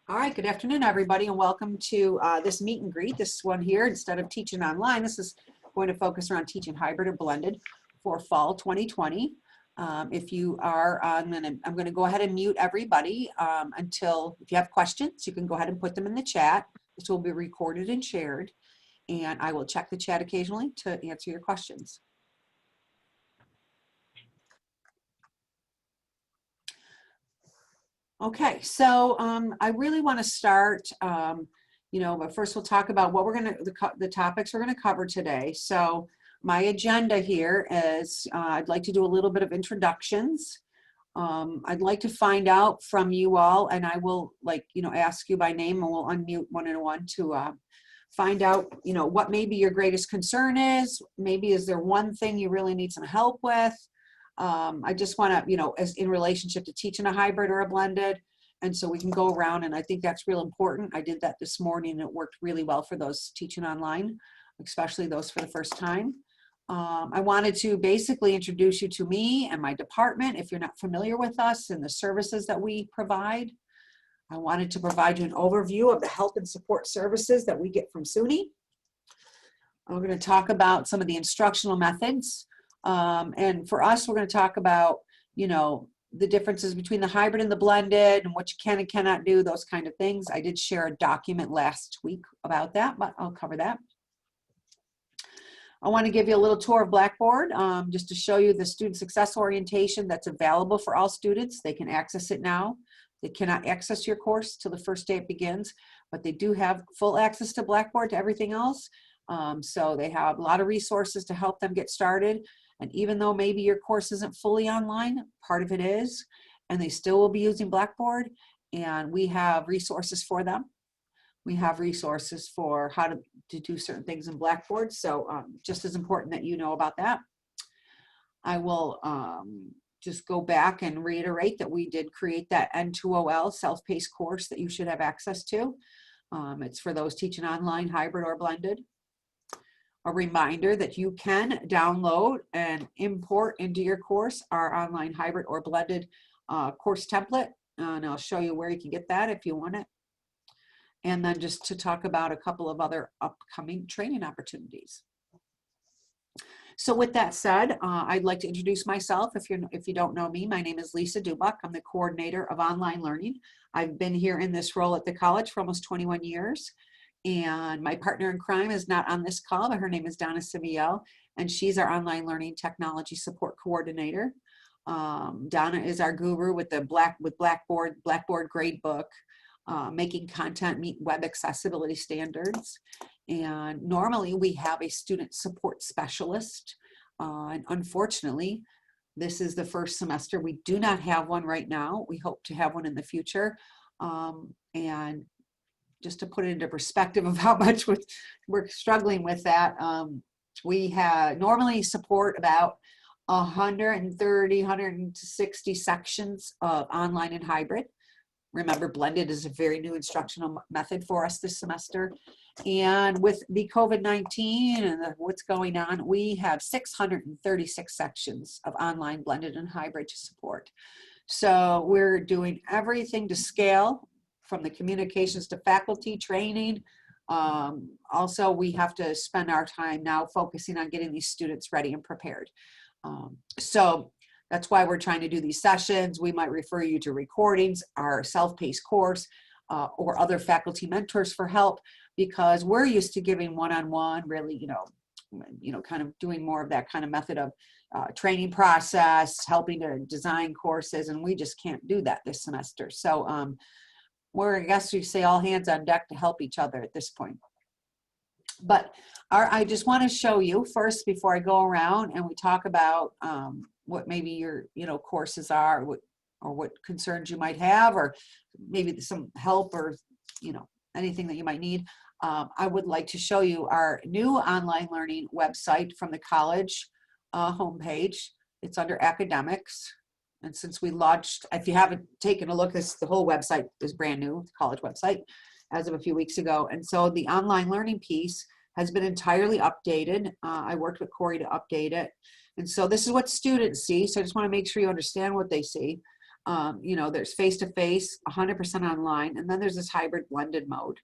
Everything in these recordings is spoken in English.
All right, good afternoon, everybody, and welcome to this meet and greet. This one here, instead of teaching online, this is going to focus around teaching hybrid or blended for fall 2020. If you are, I'm going to go ahead and mute everybody until, if you have questions, you can go ahead and put them in the chat. This will be recorded and shared, and I will check the chat occasionally to answer your questions. Okay, so I really want to start, but first we'll talk about what we're going to, the topics we're going to cover today. So my agenda here is I'd like to do a little bit of introductions. I'd like to find out from you all, and I will ask you by name, and we'll unmute one and one to find out, what maybe your greatest concern is. Maybe is there one thing you really need some help with? I just want to, as in relationship to teaching a hybrid or a blended. And so we can go around, and I think that's real important. I did that this morning, and it worked really well for those teaching online, especially those for the first time. I wanted to basically introduce you to me and my department if you're not familiar with us and the services that we provide. I wanted to provide you an overview of the help and support services that we get from SUNY. I'm going to talk about some of the instructional methods. And for us, we're going to talk about, the differences between the hybrid and the blended and what you can and cannot do, those kind of things. I did share a document last week about that, but I'll cover that. I want to give you a little tour of Blackboard just to show you the student success orientation that's available for all students. They can access it now. They cannot access your course till the first day it begins, but they do have full access to Blackboard, to everything else. So they have a lot of resources to help them get started. And even though maybe your course isn't fully online, part of it is, and they still will be using Blackboard, and we have resources for them. We have resources for how to do certain things in Blackboard. So just as important that you know about that. I will just go back and reiterate that we did create that N2OL self-paced course that you should have access to. It's for those teaching online, hybrid, or blended. A reminder that you can download and import into your course our online hybrid or blended course template. And I'll show you where you can get that if you want it. And then just to talk about a couple of other upcoming training opportunities. So with that said, I'd like to introduce myself. If you don't know me, my name is Lisa Dubuc. I'm the coordinator of online learning. I've been here in this role at the college for almost 21 years. And my partner in crime is not on this call, but her name is Donna Siviel, and she's our online learning technology support coordinator. Donna is our guru with the Blackboard gradebook, making content meet web accessibility standards. And normally we have a student support specialist. And unfortunately, this is the first semester. We do not have one right now. We hope to have one in the future. And just to put it into perspective of how much we're struggling with that, we normally support about 130, 160 sections of online and hybrid. Remember, blended is a very new instructional method for us this semester. And with the COVID-19 and what's going on, we have 636 sections of online, blended, and hybrid to support. So we're doing everything to scale, from the communications to faculty training. Also, we have to spend our time now focusing on getting these students ready and prepared. So that's why we're trying to do these sessions. We might refer you to recordings, our self-paced course, or other faculty mentors for help, because we're used to giving one-on-one, really, kind of doing more of that kind of method of training process, helping to design courses, and we just can't do that this semester. So I guess you say all hands on deck to help each other at this point. But I just want to show you first, before I go around and we talk about what maybe your courses are, or what concerns you might have, or maybe some help, or anything that you might need. I would like to show you our new online learning website from the college homepage. It's under academics. And since we launched, if you haven't taken a look, the whole website is brand new, the college website, as of a few weeks ago. And so the online learning piece has been entirely updated. I worked with Corey to update it. And so this is what students see. So I just want to make sure you understand what they see. You know, there's face-to-face, 100% online, and then there's this hybrid blended mode.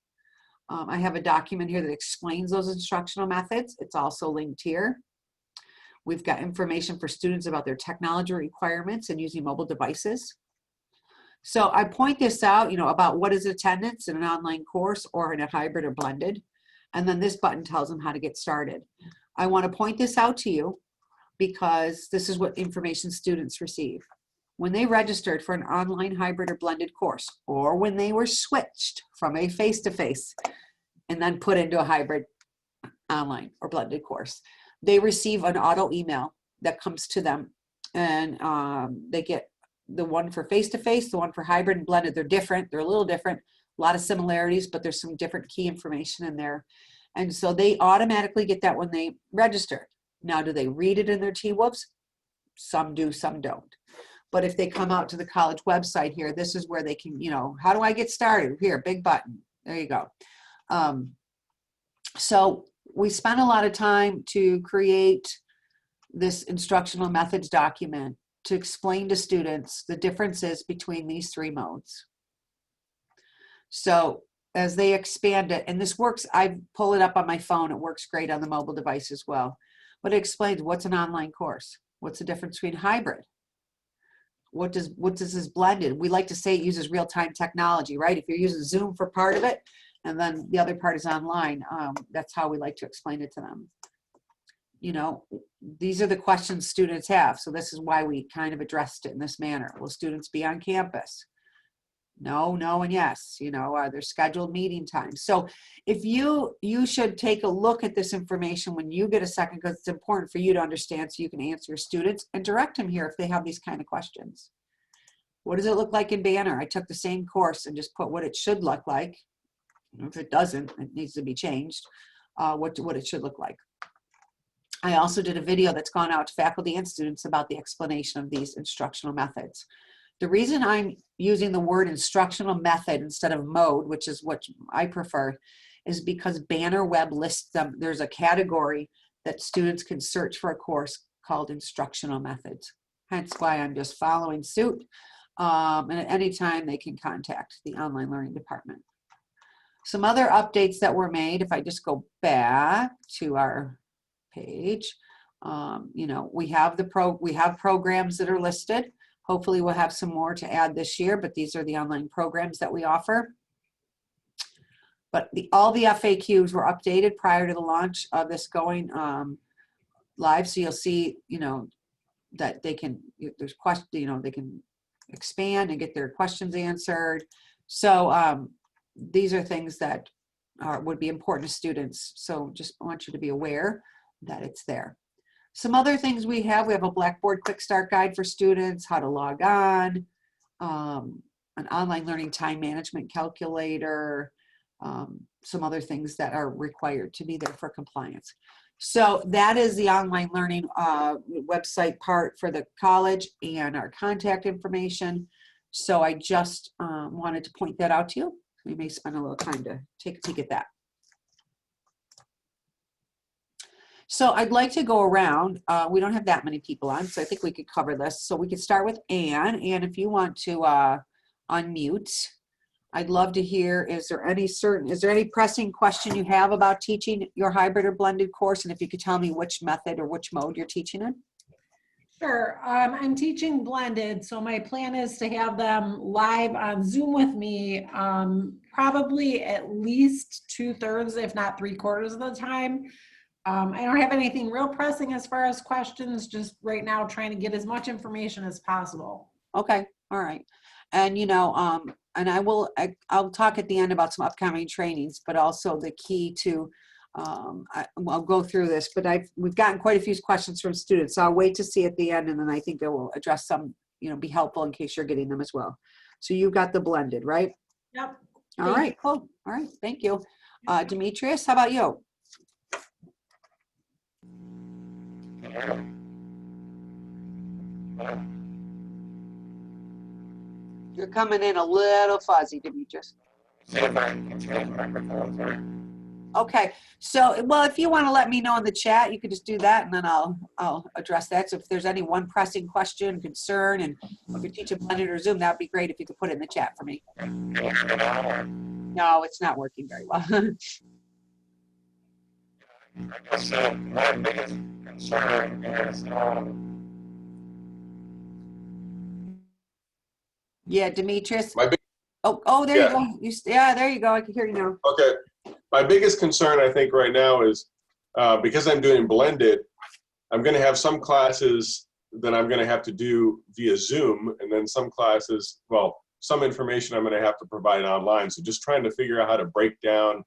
I have a document here that explains those instructional methods. It's also linked here. We've got information for students about their technology requirements and using mobile devices. So I point this out, you know, about what is attendance in an online course or in a hybrid or blended. And then this button tells them how to get started. I want to point this out to you because this is what information students receive. When they registered for an online hybrid or blended course, or when they were switched from a face-to-face and then put into a hybrid online or blended course, they receive an auto email that comes to them, and they get the one for face-to-face, the one for hybrid and blended. They're different. They're a little different, a lot of similarities, but there's some different key information in there. And so they automatically get that when they register. Now, do they read it in their T-Whoops? Some do, some don't. But if they come out to the college website here, this is where they can, you know, how do I get started? Here, big button. There you go. So we spent a lot of time to create this instructional methods document to explain to students the differences between these three modes. So as they expand it, and this works, I pull it up on my phone, it works great on the mobile device as well. But it explains what's an online course, what's the difference between hybrid, what does this blended. We like to say it uses real-time technology, right? If you're using Zoom for part of it, and then the other part is online, that's how we like to explain it to them. You know, these are the questions students have. So this is why we kind of addressed it in this manner. Will students be on campus? No, no, and yes. You know, are there scheduled meeting times? So if you should take a look at this information when you get a second, because it's important for you to understand so you can answer your students and direct them here if they have these kind of questions. What does it look like in Banner? I took the same course and just put what it should look like. If it doesn't, it needs to be changed, what it should look like. I also did a video that's gone out to faculty and students about the explanation of these instructional methods. The reason I'm using the word instructional method instead of mode, which is what I prefer, is because Banner Web lists them. There's a category that students can search for a course called instructional methods. Hence why I'm just following suit. And at any time they can contact the online learning department. Some other updates that were made, if I just go back to our page, you know, we have programs that are listed. Hopefully we'll have some more to add this year, but these are the online programs that we offer. But all the FAQs were updated prior to the launch of this going live. So you'll see, you know, that they can, there's questions, you know, they can expand and get their questions answered. So these are things that would be important to students. So just want you to be aware that it's there. Some other things we have a Blackboard Quick Start Guide for students, how to log on, an online learning time management calculator, some other things that are required to be there for compliance. So that is the online learning website part for the college and our contact information. So I just wanted to point that out to you. We may spend a little time to take a peek at that. So I'd like to go around. We don't have that many people on, so I think we could cover this. So we could start with Anne. Anne, if you want to unmute, I'd love to hear, is there any pressing question you have about teaching your hybrid or blended course? And if you could tell me which method or which mode you're teaching in. Sure. I'm teaching blended, so my plan is to have them live on Zoom with me probably at least 2/3, if not 3/4 of the time. I don't have anything real pressing as far as questions, just right now trying to get as much information as possible. Okay, all right. And you know, and I'll talk at the end about some upcoming trainings, but also the key to, I'll go through this, but we've gotten quite a few questions from students, so I'll wait to see at the end, and then I think it will address some, you know, be helpful in case you're getting them as well. So you got the blended, right? Yep. All right, cool. All right, thank you. Demetrius, how about you? You're coming in a little fuzzy, Demetrius. Okay, so, well, if you want to let me know in the chat, you could just do that and then I'll address that. So if there's any one pressing question, concern, and if you're teaching blended or Zoom, that'd be great if you could put it in the chat for me. No, it's not working very well. I guess my biggest concern is, Yeah, Demetrius. my big, Oh, there you yeah, go. Yeah, there you go. I can hear you now. okay. My biggest concern, I think, right now is because I'm doing blended, I'm going to have some classes that I'm going to have to do via Zoom, and then some classes, well, some information I'm going to have to provide online. So just trying to figure out how to break down.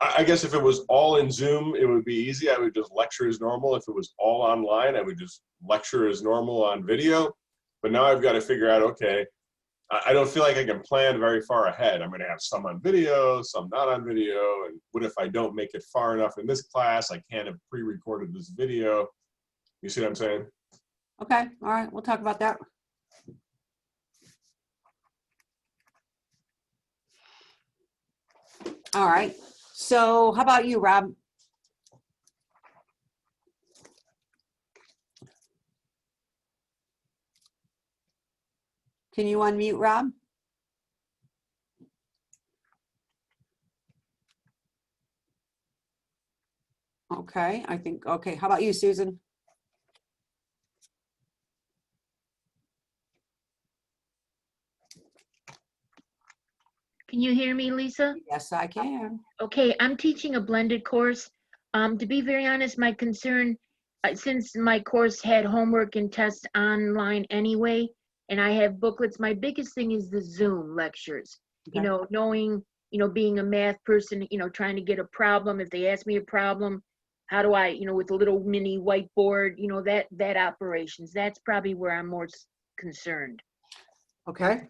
I guess if it was all in Zoom, it would be easy. I would just lecture as normal. If it was all online, I would just lecture as normal on video. But now I've got to figure out, okay, I don't feel like I can plan very far ahead. I'm going to have some on video, some not on video. And what if I don't make it far enough in this class? I can't have pre-recorded this video. You see what I'm saying? Okay, all right, we'll talk about that. All right, so how about you, Rob? Can you unmute, Rob? Okay, I think, okay, how about you, Susan? Can you hear me, Lisa? Yes, I can. Okay, I'm teaching a blended course. To be very honest, my concern, since my course had homework and tests online anyway, and I have booklets, my biggest thing is the Zoom lectures. You Okay. know, knowing, being a math person, trying to get a problem. If they ask me a problem, how do I, with a little mini whiteboard, that operations, that's probably where I'm more concerned. Okay.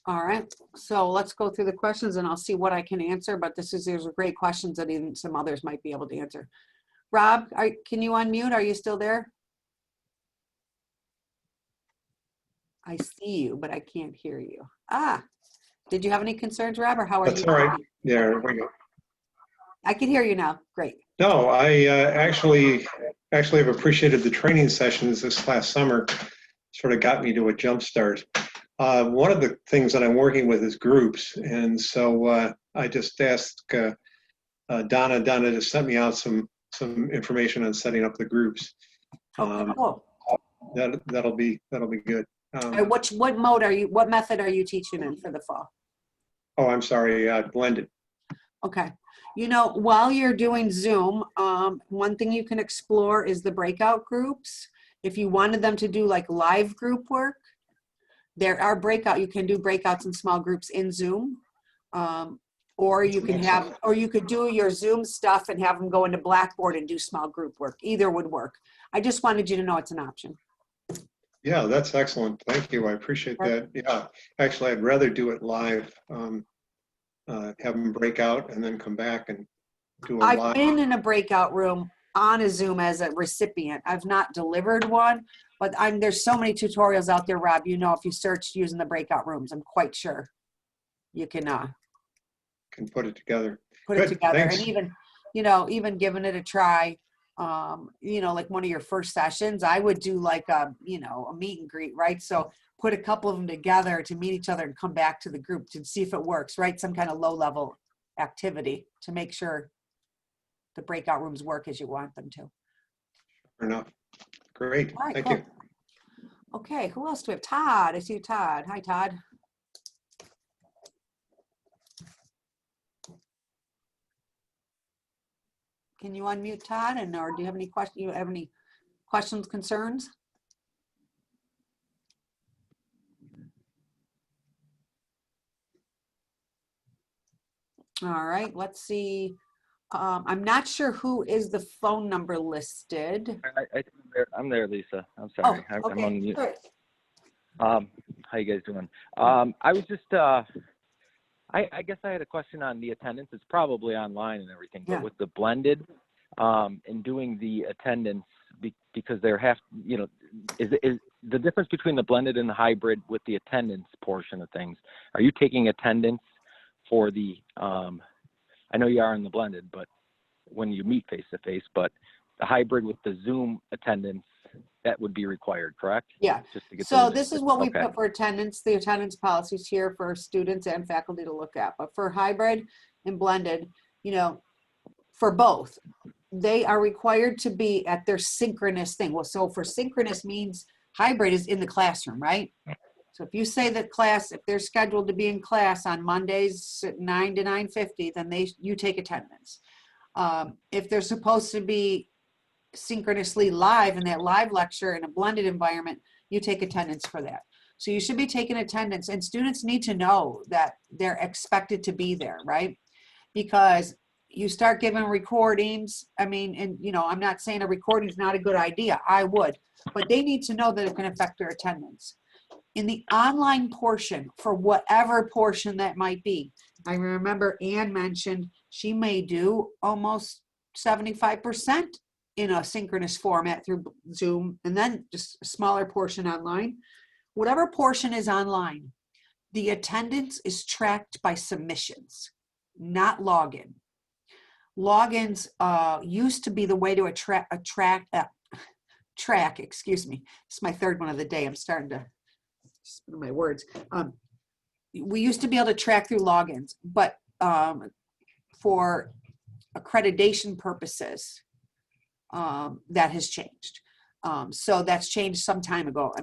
All right, so let's go through the questions and I'll see what I can answer, but there's great questions that even some others might be able to answer. Rob, can you unmute? Are you still there? I see you, but I can't hear you. Ah, did you have any concerns, Rob, or how are you? That's all right. Yeah, there we go. I can hear you now. Great. No, I actually have appreciated the training sessions this last summer. Sort of got me to a jump start. One of the things that I'm working with is groups, and so I just asked Donna to send me out some information on setting up the groups. Okay, cool. That'll be good. What mode are you? What method are you teaching in for the fall? Oh, I'm sorry, blended. Okay. While you're doing Zoom, one thing you can explore is the breakout groups. If you wanted them to do like live group work, there are you can do breakouts in small groups in Zoom. Or you could do your Zoom stuff and have them go into Blackboard and do small group work. Either would work. I just wanted you to know it's an option. Yeah, that's excellent. Thank you. I appreciate that. Yeah, actually, I'd rather do it live. Have them break out and then come back and do a live. I've been in a breakout room on a Zoom as a recipient. I've not delivered one, but there's so many tutorials out there, Rob. If you search using the breakout rooms, I'm quite sure you can put it together. Put it together. Thanks. And even giving it a try, like one of your first sessions, I would do like a meet and greet, right? So put a couple of them together to meet each other and come back to the group to see if it works, right? Some kind of low level activity to make sure the breakout rooms work as you want them to. Fair enough. Great. All right, Thank cool. you. Okay, who else do we have? Todd. I see you, Todd. Hi, Todd. Can you unmute, Todd? Or do you have any questions? You have any questions, concerns? All right, let's see. I'm not sure who is the phone number listed. I'm there, Lisa. I'm sorry. Oh, okay. I'm on mute. Sure. How you guys doing? I was just, I guess I had a question on the attendance. It's probably online and everything, but Yeah. with the blended and doing the attendance because is the difference between the blended and the hybrid with the attendance portion of things? Are you taking attendance for the, I know you are in the blended, but when you meet face to face, but the hybrid with the Zoom attendance, that would be required, correct? Yeah. Just to get So those- this is what we okay. put for attendance. The attendance policies here for students and faculty to look at. But for hybrid and blended, for both, they are required to be at their synchronous thing. Well, so for synchronous means hybrid is in the classroom, right? So if you say that class, if they're scheduled to be in class on Mondays at 9 to 9:50, then you take attendance. If they're supposed to be synchronously live in that live lecture in a blended environment, you take attendance for that. So you should be taking attendance, and students need to know that they're expected to be there, right? Because you start giving recordings, I'm not saying a recording is not a good idea, I would, but they need to know that it can affect their attendance. In the online portion, for whatever portion that might be, I remember Ann mentioned she may do almost 75% in a synchronous format through Zoom, and then just a smaller portion online. Whatever portion is online, the attendance is tracked by submissions, not login. Logins used to be the way to track, excuse me. It's my third one of the day. I'm starting to spin my words. We used to be able to track through logins, but for accreditation purposes, that has changed. So that's changed some time ago.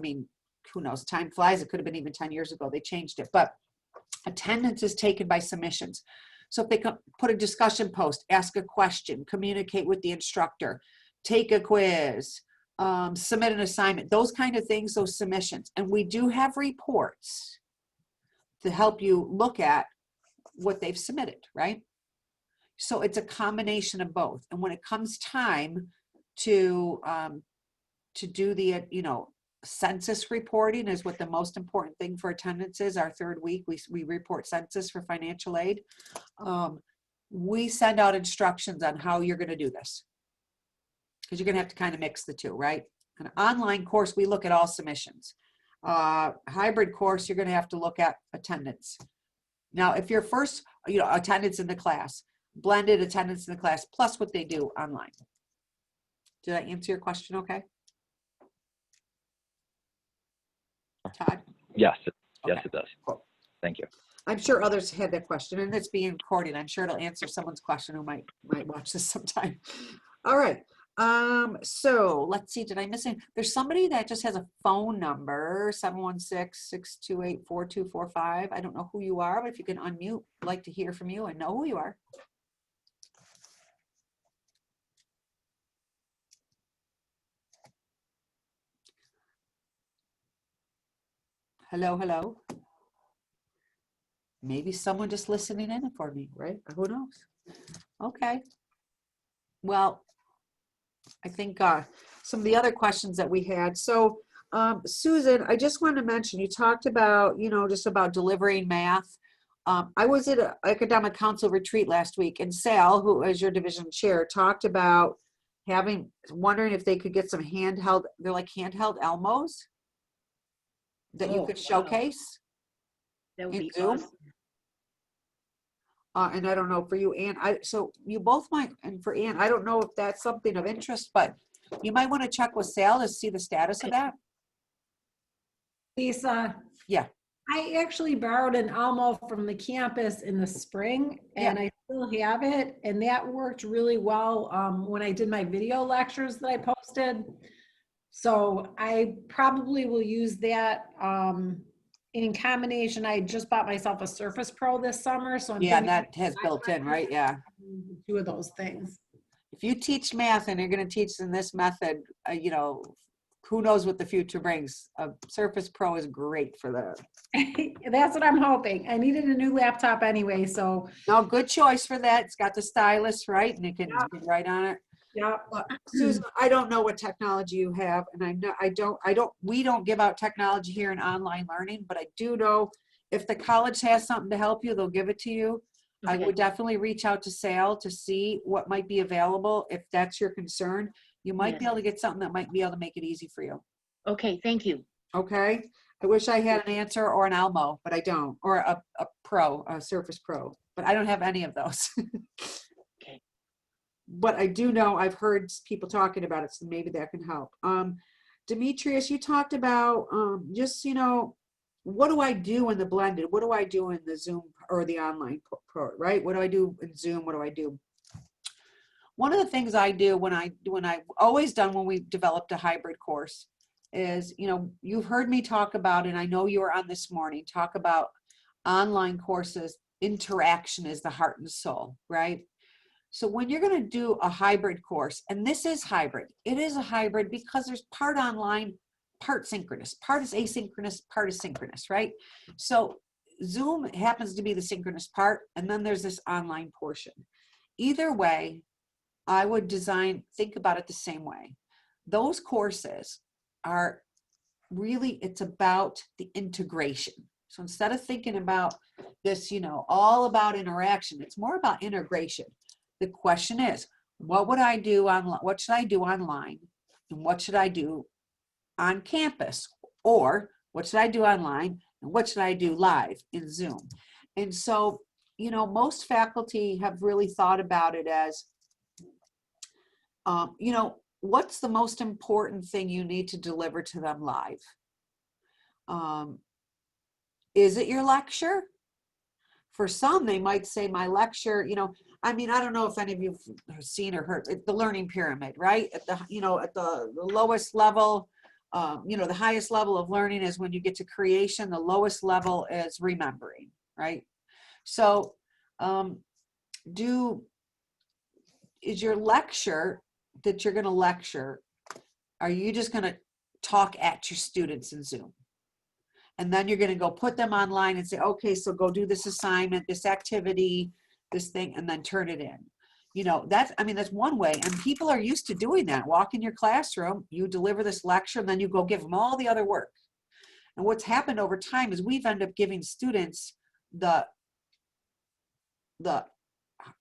Who knows? Time flies. It could have been even 10 years ago. They changed it. But attendance is taken by submissions. So if they put a discussion post, ask a question, communicate with the instructor, take a quiz, submit an assignment, those kind of things, those submissions. And we do have reports to help you look at what they've submitted, right? So it's a combination of both. And when it comes time to do the, census reporting is what the most important thing for attendance is. Our third week, we report census for financial aid. We send out instructions on how you're going to do this, because you're going to have to kind of mix the two, right? An online course, we look at all submissions. Hybrid course, you're going to have to look at attendance. Now, if you're first, attendance in the class, blended attendance in the class, plus what they do online. Did I answer your question okay? Todd? Yes, Okay. it does. Cool. Thank you. I'm sure others had that question, and it's being recorded. I'm sure it'll answer someone's question who might watch this sometime. All right. So let's see, did I miss anything? There's somebody that just has a phone number, 716-628-4245. I don't know who you are, but if you can unmute, I'd like to hear from you and know who you are. Hello, hello. Maybe someone just listening in for me, right? Who knows? Okay. Well, I think some of the other questions that we had. So, Susan, I just want to mention, you talked about, just about delivering math. I was at an academic council retreat last week, and Sal, who is your division chair, talked about wondering if they could get some handheld, they're like handheld Elmos that you could showcase. That would in be Zoom. awesome. And I don't know for you, Ann, so you both might, and for Ann, I don't know if that's something of interest, but you might want to check with Sal to see the status of that. Lisa. Yeah. I actually borrowed an Elmo from the campus in the spring, and I still have it, and that worked really well when I did my video lectures that I posted. So I probably will use that in combination. I just bought myself a Surface Pro this summer, so I'm thinking That has built in, right? Yeah. two of those things. If you teach math and you're going to teach in this method, who knows what the future brings. A Surface Pro is great for that. That's what I'm hoping. I needed a new laptop anyway, so. No, good choice for that. It's got the stylus, right? And it can write on it. Yeah. Susan, I don't know what technology you have, and we don't give out technology here in online learning, but I do know if the college has something to help you, they'll give it to you. Okay. I would definitely reach out to Sal to see what might be available if that's your concern. You might Yes. be able to get something that might be able to make it easy for you. Okay, thank you. Okay. I wish I had an answer or an Almo, but I don't, or a Pro, a Surface Pro, but I don't have any of those. Okay. But I do know I've heard people talking about it, so maybe that can help. Demetrius, you talked about just, what do I do in the blended? What do I do in the Zoom or the online pro, right? What do I do in Zoom? What do I do? One of the things I do when I've always done when we've developed a hybrid course is, you've heard me talk about, and I know you were on this morning, talk about online courses, interaction is the heart and soul, right? So when you're going to do a hybrid course, and this is hybrid, it is a hybrid because there's part online, part synchronous, part is asynchronous, part is synchronous, right? So Zoom happens to be the synchronous part, and then there's this online portion. Either way, I would think about it the same way. Those courses are really, it's about the integration. So instead of thinking about this, all about interaction, it's more about integration. The question is, what would I do online? What should I do online? And what should I do on campus? Or what should I do online? And what should I do live in Zoom? And so, most faculty have really thought about it as, what's the most important thing you need to deliver to them live? Is it your lecture? For some, they might say my lecture, I don't know if any of you have seen or heard the learning pyramid, right? At the, at the lowest level, the highest level of learning is when you get to creation, the lowest level is remembering, right? So is your lecture that you're going to lecture, are you just going to talk at your students in Zoom? And then you're going to go put them online and say, okay, so go do this assignment, this activity, this thing, and then turn it in. That's one way. And people are used to doing that. Walk in your classroom, you deliver this lecture, and then you go give them all the other work. And what's happened over time is we've ended up giving students the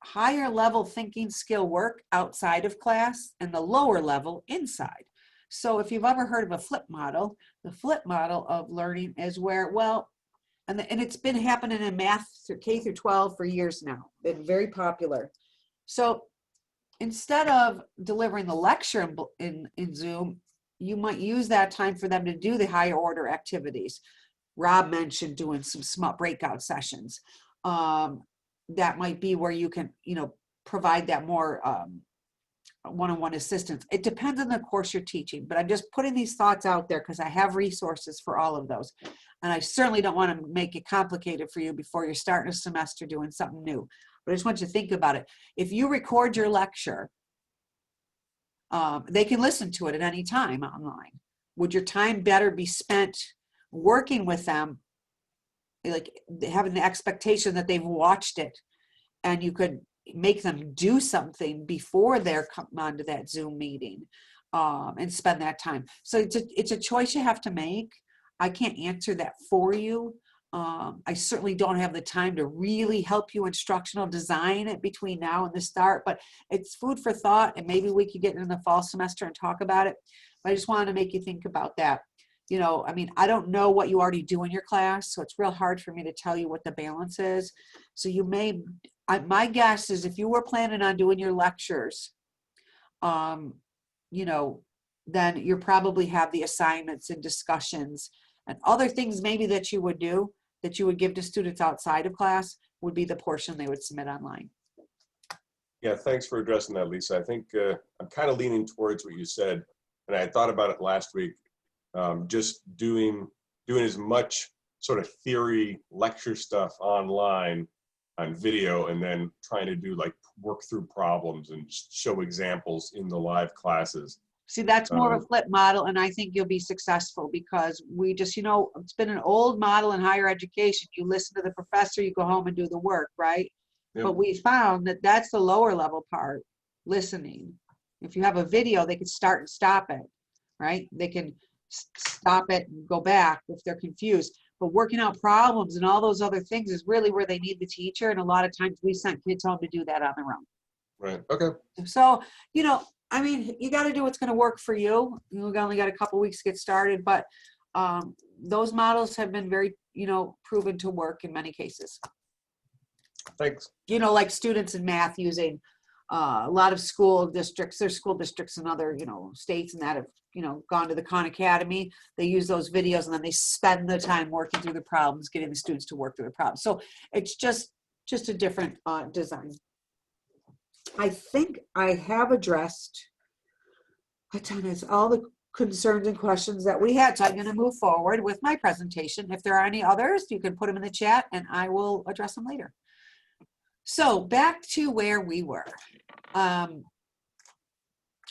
higher level thinking skill work outside of class and the lower level inside. So if you've ever heard of a flip model, the flip model of learning is where, and it's been happening in math through K through 12 for years now, been very popular. So instead of delivering the lecture in Zoom, you might use that time for them to do the higher order activities. Rob mentioned doing some small breakout sessions. That might be where you can, provide that more one-on-one assistance. It depends on the course you're teaching, but I'm just putting these thoughts out there because I have resources for all of those. And I certainly don't want to make it complicated for you before you're starting a semester doing something new. But I just want you to think about it. If you record your lecture, they can listen to it at any time online. Would your time better be spent working with them, like having the expectation that they've watched it and you could make them do something before they're coming onto that Zoom meeting and spend that time? So it's a choice you have to make. I can't answer that for you. I certainly don't have the time to really help you instructional design it between now and the start, but it's food for thought, and maybe we could get in the fall semester and talk about it. But I just wanted to make you think about that. I don't know what you already do in your class, so it's real hard for me to tell you what the balance is. So my guess is if you were planning on doing your lectures, then you probably have the assignments and discussions and other things maybe that you would do, that you would give to students outside of class, would be the portion they would submit online. Yeah, thanks for addressing that, Lisa. I think I'm kind of leaning towards what you said, and I thought about it last week. Just doing as much sort of theory lecture stuff online on video, and then trying to do like work through problems and show examples in the live classes. See, that's more of a flip model, and I think you'll be successful because we just, it's been an old model in higher education. You listen to the professor, you go home and do the work, right? Yep. But we found that that's the lower level part, listening. If you have a video, they can start and stop it, right? They can stop it and go back if they're confused. But working out problems and all those other things is really where they need the teacher. And a lot of times we sent kids home to do that on their own. Right. Okay. So, I mean, you got to do what's going to work for you. We've only got a couple weeks to get started, but those models have been very, proven to work in many cases. Thanks. Like students in math using a lot of school districts. There's school districts in other, states and that have, gone to the Khan Academy. They use those videos and then they spend the time working through the problems, getting the students to work through the problems. So it's just a different design. I think I have addressed all the concerns and questions that we had. So I'm going to move forward with my presentation. If there are any others, you can put them in the chat and I will address them later. So back to where we were.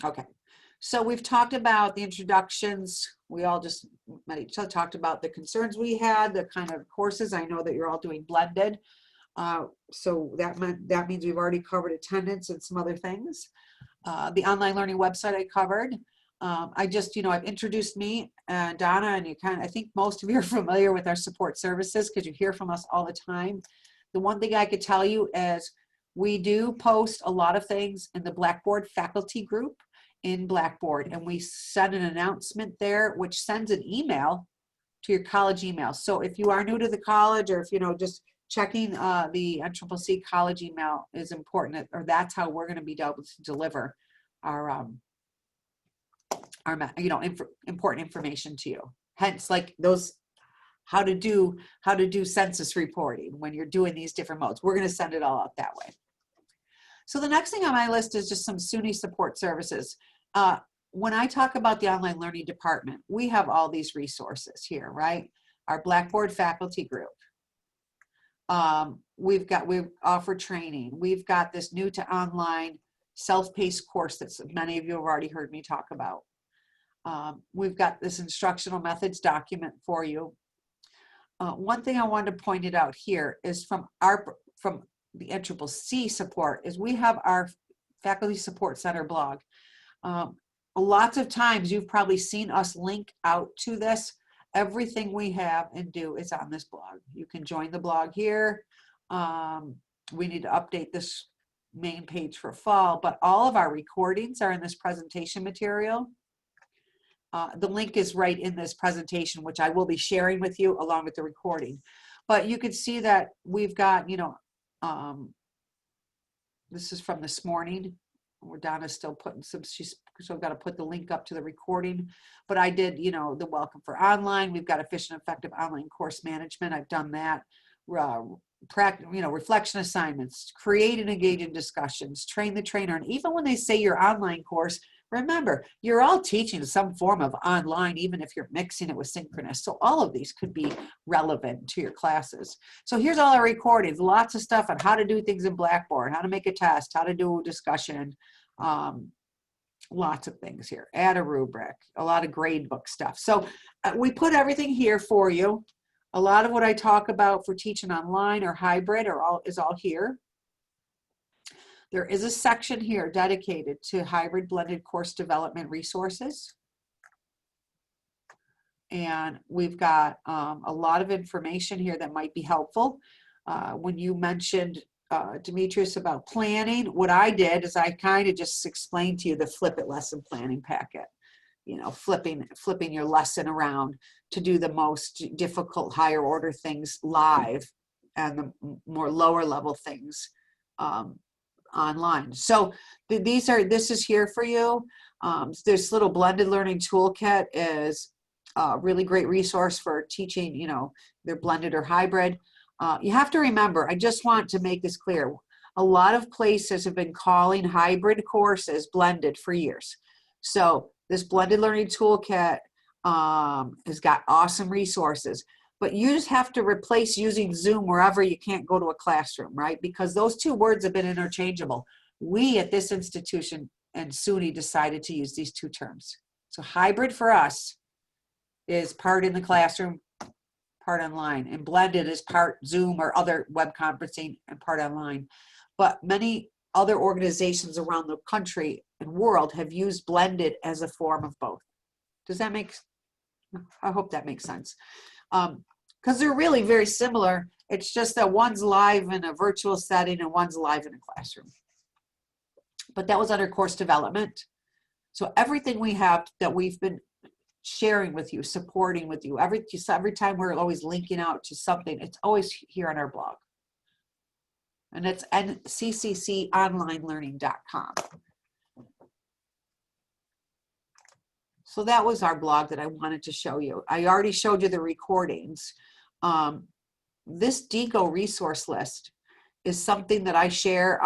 Okay, so we've talked about the introductions. We all just met each other, talked about the concerns we had, the kind of courses. I know that you're all doing blended. So that means we've already covered attendance and some other things. The online learning website I covered. I just, I've introduced me, Donna, and I think most of you are familiar with our support services because you hear from us all the time. The one thing I could tell you is we do post a lot of things in the Blackboard faculty group in Blackboard, and we send an announcement there, which sends an email to your college email. So if you are new to the college, or if just checking the NCCC college email is important, or that's how we're going to be able to deliver our important information to you. Hence, like those. How to do census reporting when you're doing these different modes. We're going to send it all out that way. So the next thing on my list is just some SUNY support services. When I talk about the online learning department, we have all these resources here, right? Our Blackboard faculty group. We've offered training. We've got this new to online self-paced course that many of you have already heard me talk about. We've got this instructional methods document for you. One thing I wanted to point it out here is from the NCCC support is we have our Faculty Support Center blog. Lots of times you've probably seen us link out to this. Everything we have and do is on this blog. You can join the blog here. We need to update this main page for fall, but all of our recordings are in this presentation material. The link is right in this presentation, which I will be sharing with you along with the recording. But you can see that we've got, this is from this morning, where Donna's still putting she's still got to put the link up to the recording. But I did, the welcome for online. We've got efficient, effective online course management. I've done that. Reflection assignments, create and engage in discussions, train the trainer. And even when they say your online course, remember, you're all teaching some form of online, even if you're mixing it with synchronous. So all of these could be relevant to your classes. So here's all our recordings, lots of stuff on how to do things in Blackboard, how to make a test, how to do a discussion, lots of things here. Add a rubric, a lot of grade book stuff. So we put everything here for you. A lot of what I talk about for teaching online or hybrid is all here. There is a section here dedicated to hybrid blended course development resources. And we've got a lot of information here that might be helpful. When you mentioned, Demetrius, about planning, what I did is I kind of just explained to you the Flip It lesson planning packet. Flipping your lesson around to do the most difficult higher order things live and the more lower level things online. So this is here for you. This little blended learning toolkit is a really great resource for teaching, either blended or hybrid. You have to remember, I just want to make this clear. A lot of places have been calling hybrid courses blended for years. So this blended learning toolkit has got awesome resources. But you just have to replace using Zoom wherever you can't go to a classroom, right? Because those two words have been interchangeable. We at this institution and SUNY decided to use these two terms. So hybrid for us is part in the classroom, part online, and blended is part Zoom or other web conferencing and part online. But many other organizations around the country and world have used blended as a form of both. Does that make, I hope that makes sense. Because they're really very similar. It's just that one's live in a virtual setting and one's live in a classroom. But that was under course development. So everything we have that we've been sharing with you, supporting with you, every time we're always linking out to something, it's always here on our blog. And it's ccconlinelearning.com. So that was our blog that I wanted to show you. I already showed you the recordings. This DIGO resource list is something that I share.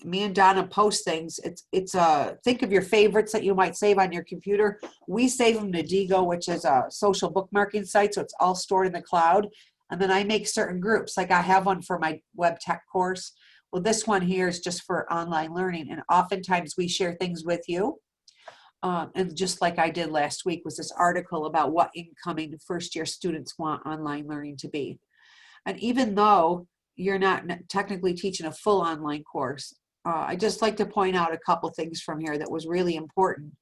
Me and Donna post things. It's think of your favorites that you might save on your computer. We save them to DIGO, which is a social bookmarking site, so it's all stored in the cloud. And then I make certain groups, like I have one for my web tech course. Well, this one here is just for online learning, and oftentimes we share things with you. And just like I did last week was this article about what incoming first-year students want online learning to be. And even though you're not technically teaching a full online course, I just like to point out a couple things from here that was really important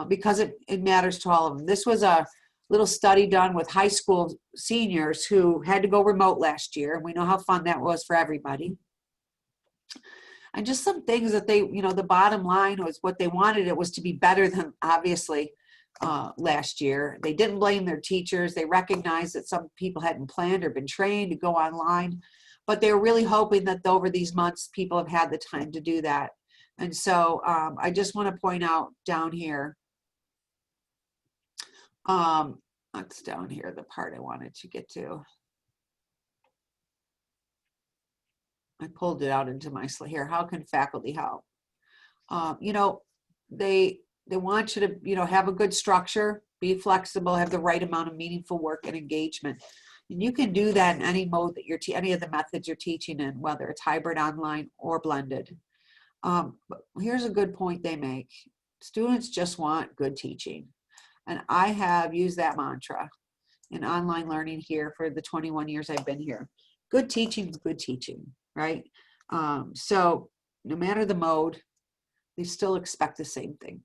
because it matters to all of them. This was a little study done with high school seniors who had to go remote last year. And we know how fun that was for everybody. And just some things that they, the bottom line was what they wanted. It was to be better than obviously last year. They didn't blame their teachers. They recognized that some people hadn't planned or been trained to go online, but they were really hoping that over these months, people have had the time to do that. And so I just want to point out down here, that's down here, the part I wanted to get to. I pulled it out into my slide here. How can faculty help? They want you to, have a good structure, be flexible, have the right amount of meaningful work and engagement. And you can do that in any mode that any of the methods you're teaching in, whether it's hybrid, online, or blended. But here's a good point they make. Students just want good teaching. And I have used that mantra in online learning here for the 21 years I've been here. Good teaching is good teaching, right? So no matter the mode, they still expect the same thing.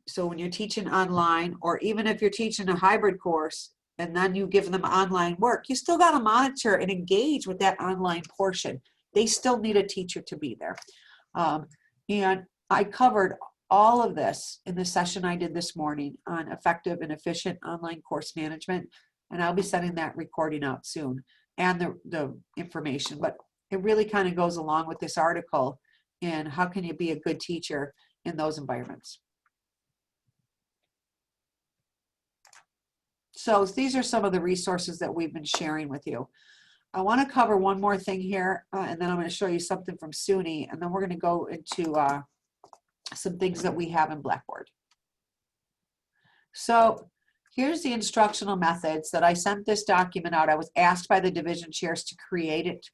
So when you're teaching online, or even if you're teaching a hybrid course, and then you give them online work, you still got to monitor and engage with that online portion. They still need a teacher to be there. And I covered all of this in the session I did this morning on effective and efficient online course management. And I'll be sending that recording out soon and the information. But it really kind of goes along with this article and how can you be a good teacher in those environments. So these are some of the resources that we've been sharing with you. I want to cover one more thing here, and then I'm going to show you something from SUNY, and then we're going to go into some things that we have in Blackboard. So here's the instructional methods that I sent this document out. I was asked by the division chairs to create it,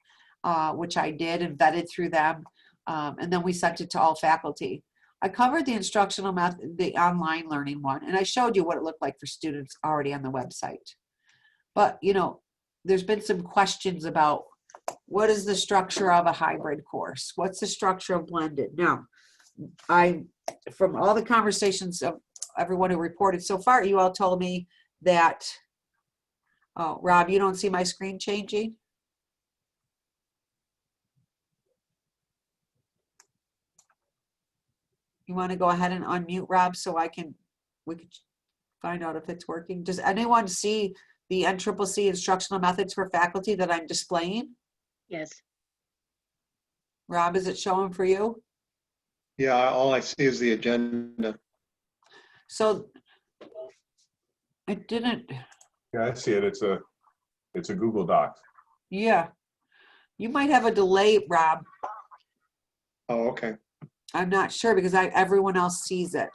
which I did and vetted through them, and then we sent it to all faculty. I covered the instructional method, the online learning one, and I showed you what it looked like for students already on the website. But, there's been some questions about what is the structure of a hybrid course? What's the structure of blended? Now, from all the conversations of everyone who reported so far, you all told me that, oh, Rob, you don't see my screen changing? You want to go ahead and unmute Rob so we could find out if it's working? Does anyone see the NCCC instructional methods for faculty that I'm displaying? Yes. Rob, is it showing for you? Yeah, all I see is the agenda. So it didn't. Yeah, I see it. It's a Google Doc. Yeah. You might have a delay, Rob. Oh, okay. I'm not sure because everyone else sees it.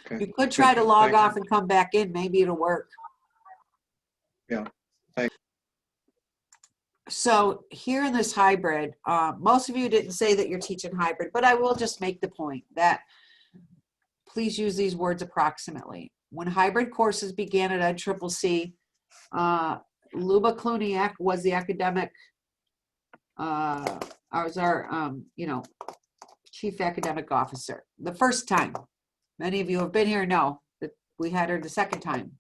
Okay. You could try to log Thank you. off and come back in. Maybe it'll work. Yeah. Thanks. So here in this hybrid, most of you didn't say that you're teaching hybrid, but I will just make the point that please use these words approximately. When hybrid courses began at NCCC, Luba Kluniak was the academic, was our, chief academic officer. The first time, many of you have been here know that we had her the second time.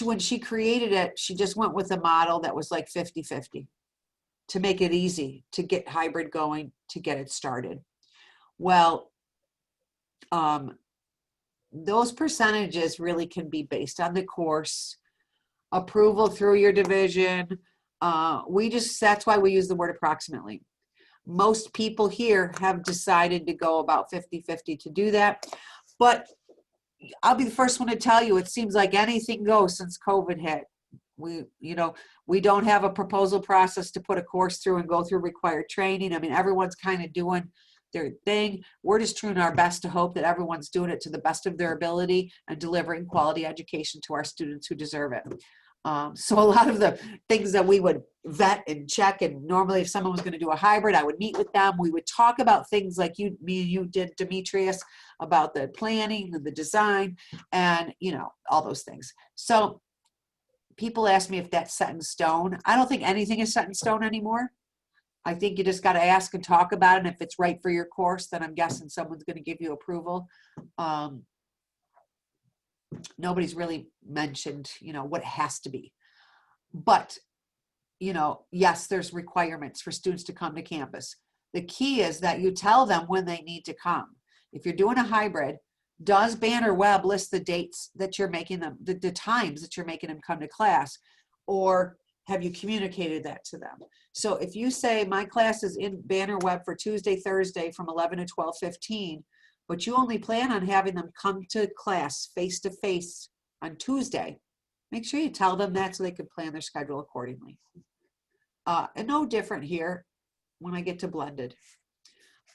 When she created it, she just went with a model that was like 50-50 to make it easy to get hybrid going, to get it started. Well, those percentages really can be based on the course, approval through your division. That's why we use the word approximately. Most people here have decided to go about 50-50 to do that. But I'll be the first one to tell you, it seems like anything goes since COVID hit. We don't have a proposal process to put a course through and go through required training. I mean, everyone's kind of doing their thing. We're just trying our best to hope that everyone's doing it to the best of their ability and delivering quality education to our students who deserve it. So a lot of the things that we would vet and check, and normally if someone was going to do a hybrid, I would meet with them. We would talk about things like me and you did, Demetrius, about the planning and the design and, all those things. So people ask me if that's set in stone. I don't think anything is set in stone anymore. I think you just got to ask and talk about it. And if it's right for your course, then I'm guessing someone's going to give you approval. Nobody's really mentioned, what it has to be. But, yes, there's requirements for students to come to campus. The key is that you tell them when they need to come. If you're doing a hybrid, does Banner Web list the dates that you're making them, the times that you're making them come to class? Or have you communicated that to them? So if you say my class is in Banner Web for Tuesday, Thursday from 11 to 12:15, but you only plan on having them come to class face-to-face on Tuesday, make sure you tell them that so they can plan their schedule accordingly. And no different here when I get to blended.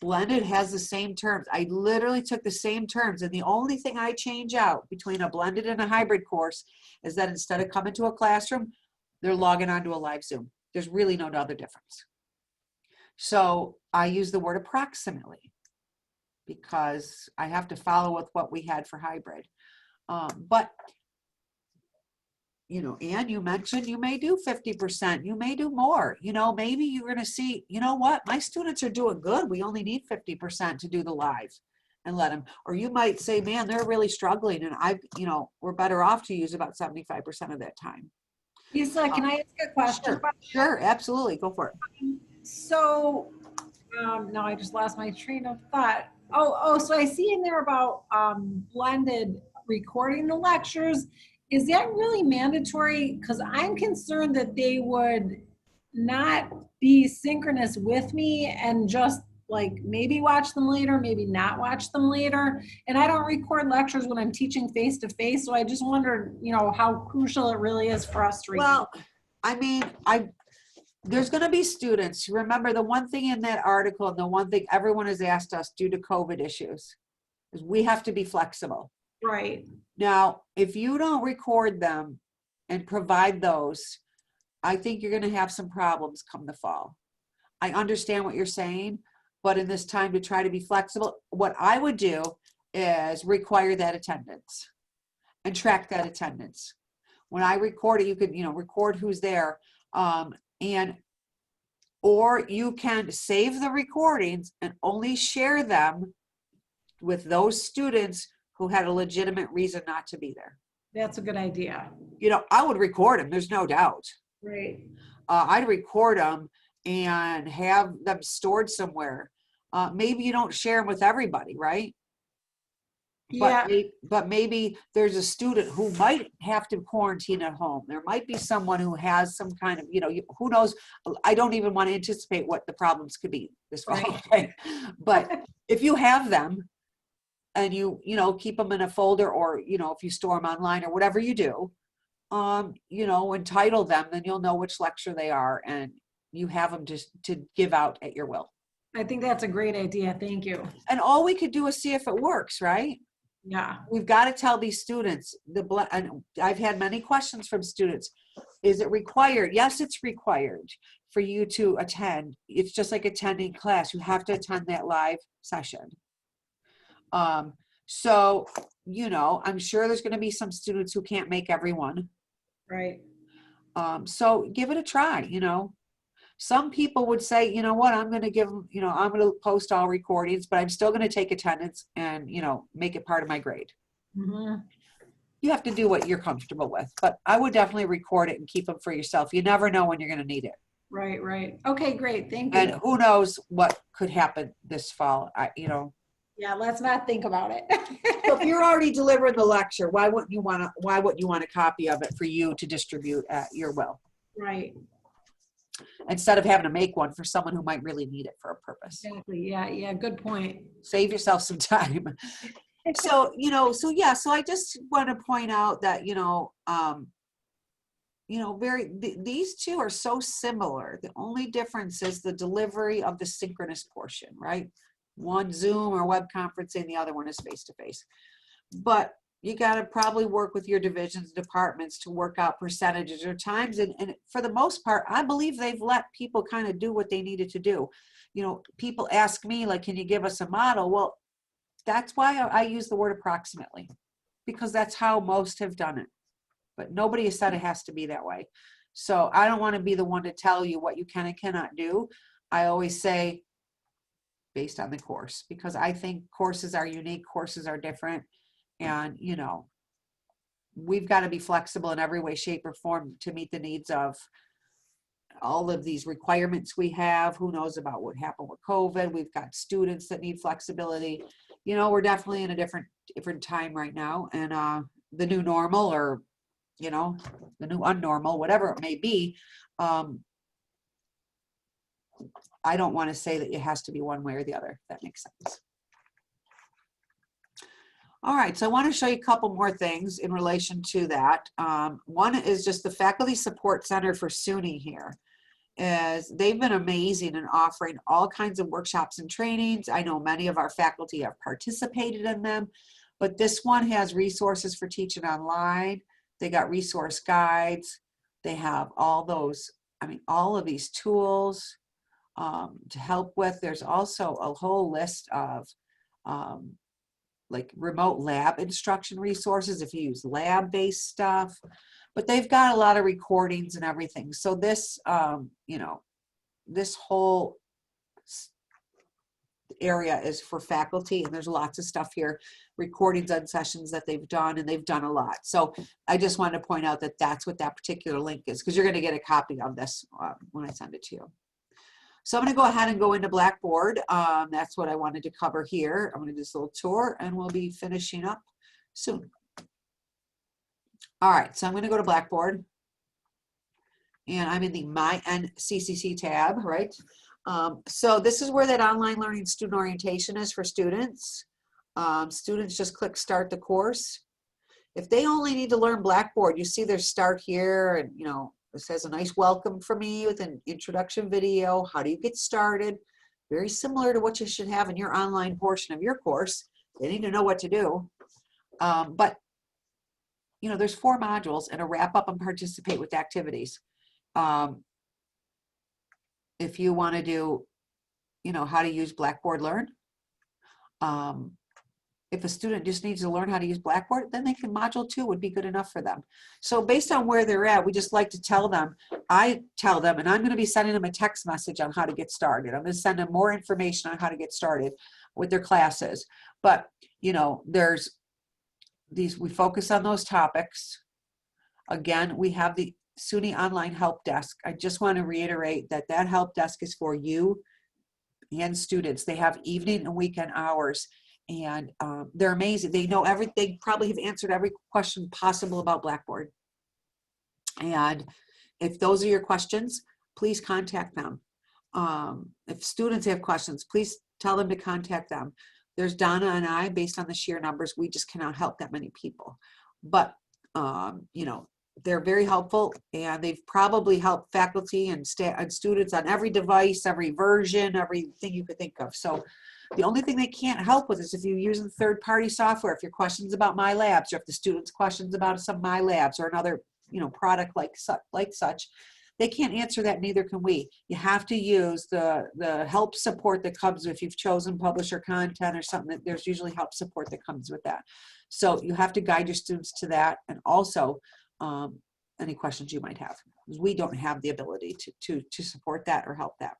Blended has the same terms. I literally took the same terms, and the only thing I change out between a blended and a hybrid course is that instead of coming to a classroom, they're logging onto a live Zoom. There's really no other difference. So I use the word approximately because I have to follow with what we had for hybrid. But, and you mentioned you may do 50%, you may do more, maybe you're going to see, what, my students are doing good. We only need 50% to do the live and let them, or you might say, man, they're really struggling. And we're better off to use about 75% of that time. Lisa, can I ask a question? Sure, absolutely. Go for it. So, no, I just lost my train of thought. So I see in there about blended recording the lectures. Is that really mandatory? Because I'm concerned that they would not be synchronous with me and just like maybe watch them later, maybe not watch them later. And I don't record lectures when I'm teaching face to face. So I just wondered, how crucial it really is for us to record. Well, I mean, there's going to be students. Remember, the one thing in that article and the one thing everyone has asked us due to COVID issues is we have to be flexible. Right. Now, if you don't record them and provide those, I think you're going to have some problems come the fall. I understand what you're saying, but in this time to try to be flexible, what I would do is require that attendance and track that attendance. When I record it, you could, record who's there. Or you can save the recordings and only share them with those students who had a legitimate reason not to be there. That's a good idea. I would record them, there's no doubt. Right. I'd record them and have them stored somewhere. Maybe you don't share them with everybody, right? Yeah. But maybe there's a student who might have to quarantine at home. There might be someone who has some kind of, who knows? I don't even want to anticipate what the problems could be this fall. Right. Right? But if you have them and you keep them in a folder, or, if you store them online or whatever you do, and title them, then you'll know which lecture they are and you have them to give out at your will. I think that's a great idea. Thank you. And all we could do is see if it works, right? Yeah. We've got to tell these students, and I've had many questions from students. Is it required? Yes, it's required for you to attend. It's just like attending class. You have to attend that live session. So, I'm sure there's going to be some students who can't make everyone. Right. So give it a try, Some people would say, you know what, I'm going to give them, I'm going to post all recordings, but I'm still going to take attendance and, make it part of my grade. Mm-hmm. You have to do what you're comfortable with, but I would definitely record it and keep them for yourself. You never know when you're going to need it. Right, right. Okay, great. Thank And you. who knows what could happen this fall, Yeah, let's not think about it. So if you're already delivering the lecture, why wouldn't you want a copy of it for you to distribute at your will? Right, Instead of having to make one for someone who might really need it for a purpose. exactly. Yeah, yeah, good point. Save yourself some time. So, so I just want to point out that, these two are so similar. The only difference is the delivery of the synchronous portion, right? One Zoom or web conferencing, the other one is face-to-face. But you got to probably work with your divisions, departments to work out percentages or times. And for the most part, I believe they've let people kind of do what they needed to do. People ask me, like, can you give us a model? Well, that's why I use the word approximately, because that's how most have done it. But nobody has said it has to be that way. So I don't want to be the one to tell you what you can and cannot do. I always say based on the course, because I think courses are unique, courses are different. And, we've got to be flexible in every way, shape, or form to meet the needs of all of these requirements we have. Who knows about what happened with COVID? We've got students that need flexibility. We're definitely in a different time right now. And the new normal, or the new unnormal, whatever it may be, I don't want to say that it has to be one way or the other, if that makes sense. All right, so I want to show you a couple more things in relation to that. One is just the Faculty Support Center for SUNY here. They've been amazing in offering all kinds of workshops and trainings. I know many of our faculty have participated in them, but this one has resources for teaching online. They got resource guides. They have all of these tools to help with. There's also a whole list of like remote lab instruction resources if you use lab-based stuff, but they've got a lot of recordings and everything. So this, this whole area is for faculty, and there's lots of stuff here, recordings on sessions that they've done, and they've done a lot. So I just wanted to point out that that's what that particular link is, because you're going to get a copy of this when I send it to you. So I'm going to go ahead and go into Blackboard. That's what I wanted to cover here. I'm going to do this little tour, and we'll be finishing up soon. All right, so I'm going to go to Blackboard, and I'm in the My NCCC tab, right? So this is where that online learning student orientation is for students. Students just click Start the Course. If they only need to learn Blackboard, you see their Start here, and it says a nice welcome for me with an introduction video. How do you get started? Very similar to what you should have in your online portion of your course. They need to know what to do. But there's 4 modules and a wrap up and participate with activities. If you want to do, how to use Blackboard Learn. If a student just needs to learn how to use Blackboard, then module 2 would be good enough for them. So based on where they're at, we just like to tell them, and I'm going to be sending them a text message on how to get started. I'm going to send them more information on how to get started with their classes. But, there's we focus on those topics. Again, we have the SUNY Online Help Desk. I just want to reiterate that help desk is for you and students. They have evening and weekend hours. And they're amazing. They know everything. They probably have answered every question possible about Blackboard. And if those are your questions, please contact them. If students have questions, please tell them to contact them. There's Donna and I, based on the sheer numbers, we just cannot help that many people. But, they're very helpful, and they've probably helped faculty and students on every device, every version, everything you could think of. So the only thing they can't help with is if you're using third-party software, if your questions about My Labs, or if the students' questions about some My Labs or another, product like such, they can't answer that, neither can we. You have to use the help support that comes if you've chosen publisher content or something. There's usually help support that comes with that. So you have to guide your students to that, and also any questions you might have. We don't have the ability to support that or help that.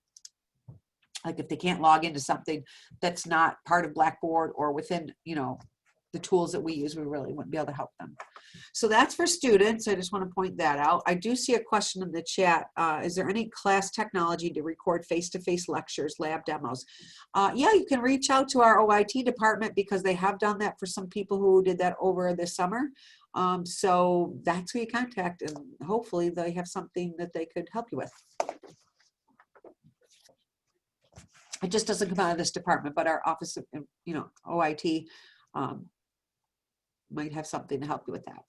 Like if they can't log into something that's not part of Blackboard or within, the tools that we use, we really wouldn't be able to help them. So that's for students. I just want to point that out. I do see a question in the chat. Is there any class technology to record face-to-face lectures, lab demos? Yeah, you can reach out to our OIT department because they have done that for some people who did that over this summer. So that's who you contact, and hopefully they have something that they could help you with. It just doesn't come out of this department, but our office of, you know, OIT might have something to help you with that.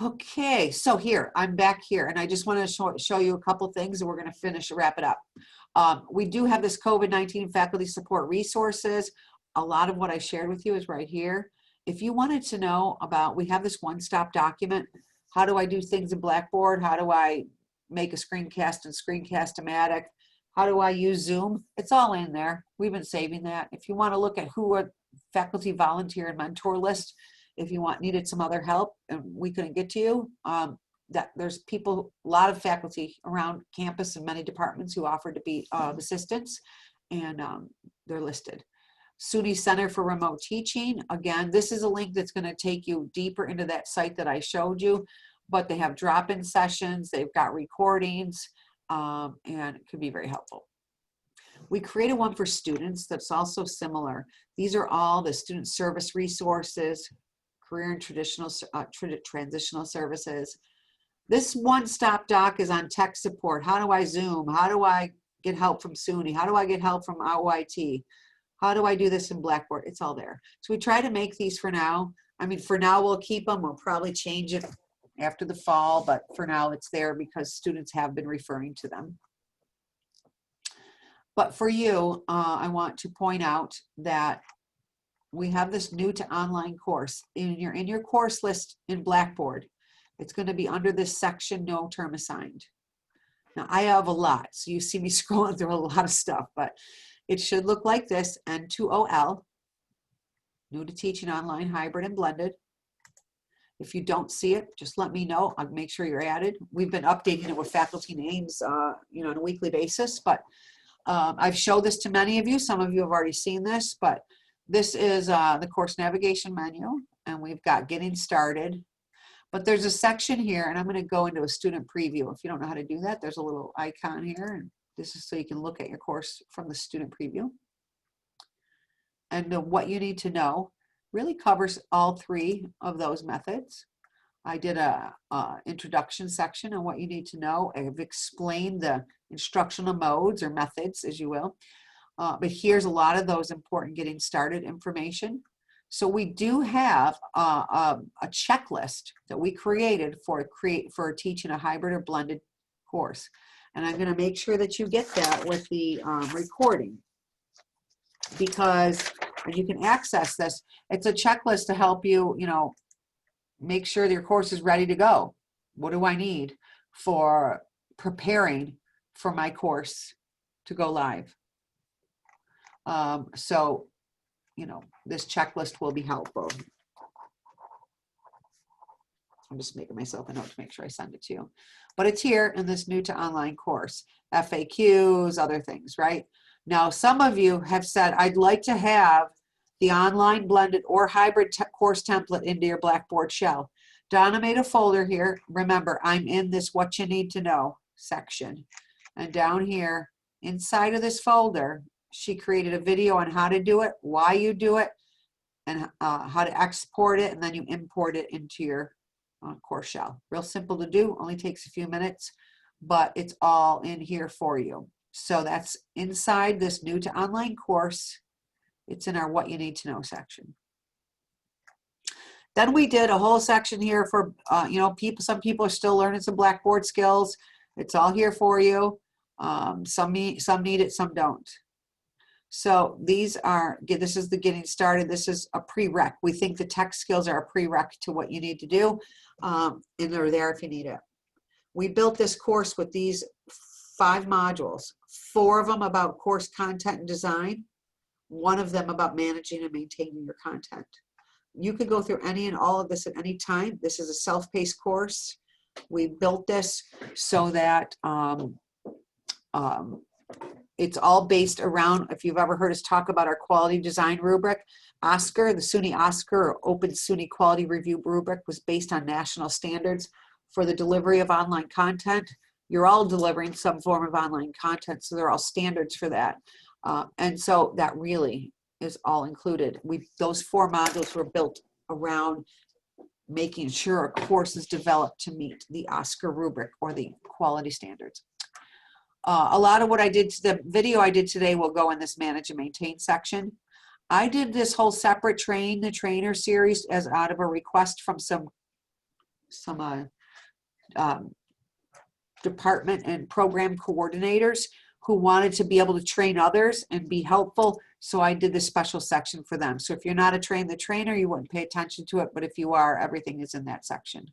Okay, so here, I'm back here, and I just want to show you a couple things, and we're going to wrap it up. We do have this COVID-19 faculty support resources. A lot of what I shared with you is right here. If you wanted to know about, we have this one-stop document. How do I do things in Blackboard? How do I make a screencast and Screencast-O-Matic? How do I use Zoom? It's all in there. We've been saving that. If you want to look at who are faculty volunteer and mentor list, if you needed some other help and we couldn't get to you, that there's people, a lot of faculty around campus and many departments who offer to be assistants, and they're listed. SUNY Center for Remote Teaching. Again, this is a link that's going to take you deeper into that site that I showed you, but they have drop-in sessions, they've got recordings, and it can be very helpful. We created one for students that's also similar. These are all the student service resources, career and transitional services. This one-stop doc is on tech support. How do I Zoom? How do I get help from SUNY? How do I get help from OIT? How do I do this in Blackboard? It's all there. So we try to make these for now. I mean, for now we'll keep them. We'll probably change it after the fall, but for now it's there because students have been referring to them. But for you, I want to point out that we have this new to online course. In your course list in Blackboard, it's going to be under this section, no term assigned. Now I have a lot, so you see me scrolling through a lot of stuff, but it should look like this, N2OL, new to teaching online, hybrid and blended. If you don't see it, just let me know. I'll make sure you're added. We've been updating it with faculty names, you know, on a weekly basis, but I've showed this to many of you. Some of you have already seen this, but this is the course navigation menu, and we've got getting started. But there's a section here, and I'm going to go into a student preview. If you don't know how to do that, there's a little icon here, and this is so you can look at your course from the student preview. And what you need to know really covers all three of those methods. I did a introduction section on what you need to know. I've explained the instructional modes or methods, as you will. But here's a lot of those important getting started information. So we do have a checklist that we created for teaching a hybrid or blended course. And I'm going to make sure that you get that with the recording, because you can access this. It's a checklist to help you, you know, make sure that your course is ready to go. What do I need for preparing for my course to go live? So, you know, this checklist will be helpful. I'm just making myself a note to make sure I send it to you. But it's here in this new to online course, FAQs, other things, right? Now, some of you have said, I'd like to have the online blended or hybrid course template into your Blackboard shell. Donna made a folder here. Remember, I'm in this what you need to know section. And down here, inside of this folder, she created a video on how to do it, why you do it, and how to export it, and then you import it into your course shell. Real simple to do, only takes a few minutes, but it's all in here for you. So that's inside this new to online course. It's in our what you need to know section. Then we did a whole section here for, you know, some people are still learning some Blackboard skills. It's all here for you. Some need it, some don't. So these are, this is the getting started. This is a prereq. We think the tech skills are a prereq to what you need to do, and they're there if you need it. We built this course with these 5 modules, 4 of them about course content and design, 1 of them about managing and maintaining your content. You could go through any and all of this at any time. This is a self-paced course. We built this so that it's all based around, if you've ever heard us talk about our quality design rubric, OSCAR, the SUNY OSCAR, or Open SUNY Quality Review rubric, was based on national standards for the delivery of online content. You're all delivering some form of online content, so they're all standards for that. And so that really is all included. Those 4 modules were built around making sure a course is developed to meet the OSCAR rubric or the quality standards. A lot of what I did, the video I did today will go in this manage and maintain section. I did this whole separate train the trainer series as out of a request from some department and program coordinators who wanted to be able to train others and be helpful. So I did this special section for them. So if you're not a train the trainer, you wouldn't pay attention to it, but if you are, everything is in that section.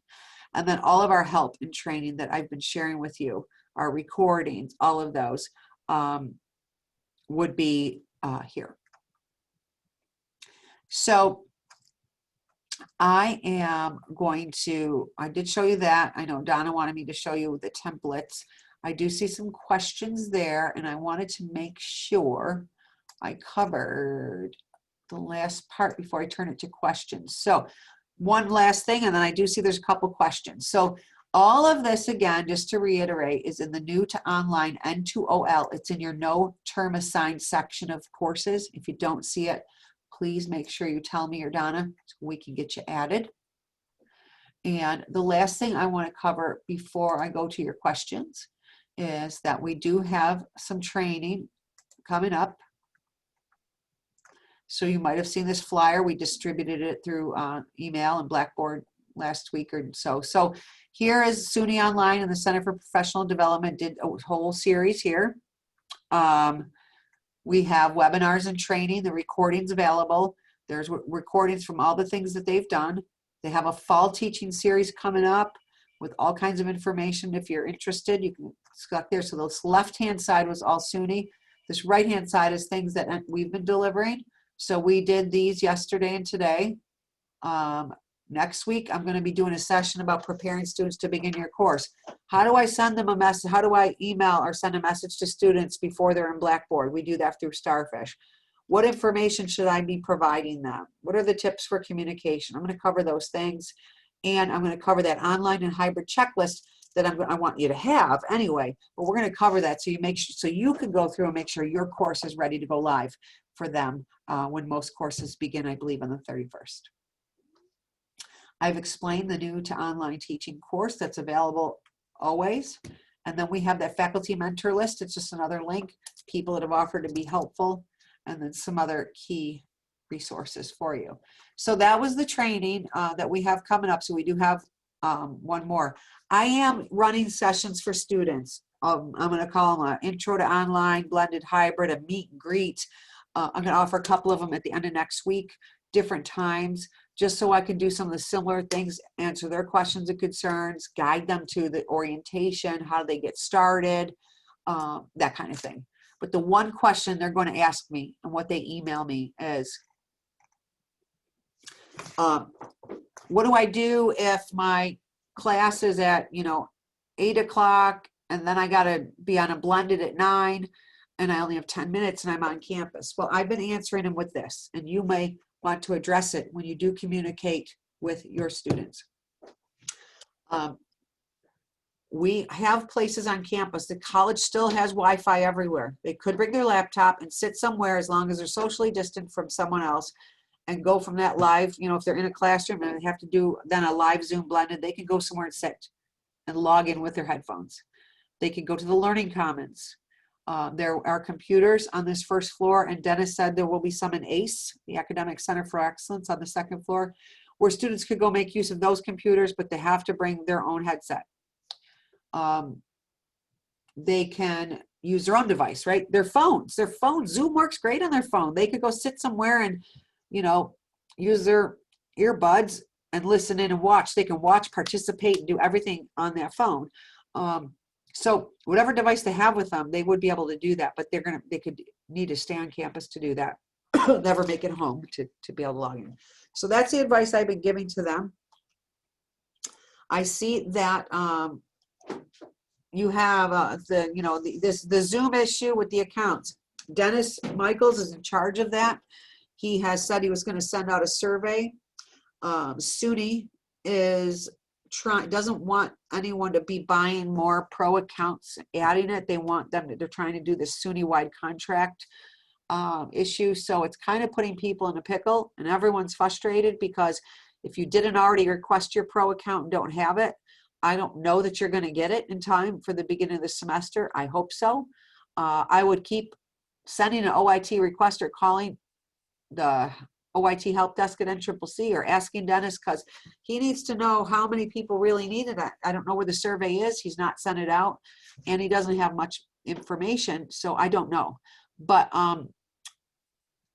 And then all of our help and training that I've been sharing with you, our recordings, all of those would be here. So I am going to, I did show you that. I know Donna wanted me to show you the templates. I do see some questions there, and I wanted to make sure I covered the last part before I turn it to questions. So one last thing, and then I do see there's a couple questions. So all of this, again, just to reiterate, is in the new to online N2OL. It's in your no term assigned section of courses. If you don't see it, please make sure you tell me or Donna so we can get you added. And the last thing I want to cover before I go to your questions is that we do have some training coming up. So you might have seen this flyer. We distributed it through email and Blackboard last week or so. So here is SUNY Online and the Center for Professional Development did a whole series here. We have webinars and training, the recordings available. There's recordings from all the things that they've done. They have a fall teaching series coming up with all kinds of information. If you're interested, you can select there. So this left-hand side was all SUNY. This right-hand side is things that we've been delivering. So we did these yesterday and today. Next week, I'm going to be doing a session about preparing students to begin your course. How do I send them a message? How do I email or send a message to students before they're in Blackboard? We do that through Starfish. What information should I be providing them? What are the tips for communication? I'm going to cover those things. And I'm going to cover that online and hybrid checklist that I want you to have anyway. But we're going to cover that so you make sure, so you can go through and make sure your course is ready to go live for them when most courses begin, I believe, on the 31st. I've explained the new to online teaching course that's available always. And then we have that faculty mentor list. It's just another link, people that have offered to be helpful, and then some other key resources for you. So that was the training that we have coming up. So we do have one more. I am running sessions for students. I'm going to call them an intro to online, blended hybrid, a meet and greet. I'm going to offer a couple of them at the end of next week, different times, just so I can do some of the similar things, answer their questions and concerns, guide them to the orientation, how they get started, that kind of thing. But the one question they're going to ask me and what they email me is, what do I do if my class is at, 8 o'clock and then I got to be on a blended at 9 and I only have 10 minutes and I'm on campus? Well, I've been answering them with this, and you may want to address it when you do communicate with your students. We have places on campus. The college still has Wi-Fi everywhere. They could bring their laptop and sit somewhere as long as they're socially distant from someone else and go from that live, if they're in a classroom and they have to do then a live Zoom blended, they can go somewhere and sit and log in with their headphones. They can go to the Learning Commons. There are computers on this first floor, and Dennis said there will be some in ACE, the Academic Center for Excellence, on the second floor, where students could go make use of those computers, but they have to bring their own headset. They can use their own device, right? Their phones, Zoom works great on their phone. They could go sit somewhere and, use their earbuds and listen in and watch. They can watch, participate, and do everything on their phone. So whatever device they have with them, they would be able to do that, but they could need to stay on campus to do that. Never make it home to be able to log in. So that's the advice I've been giving to them. I see that you have the Zoom issue with the accounts. Dennis Michaels is in charge of that. He has said he was going to send out a survey. SUNY doesn't want anyone to be buying more pro accounts, adding it. They're trying to do this SUNY-wide contract issue. So it's kind of putting people in a pickle, and everyone's frustrated because if you didn't already request your pro account and don't have it, I don't know that you're going to get it in time for the beginning of the semester. I hope so. I would keep sending an OIT request or calling the OIT help desk at NCCC or asking Dennis, because he needs to know how many people really need it. I don't know where the survey is. He's not sent it out, and he doesn't have much information, so I don't know. But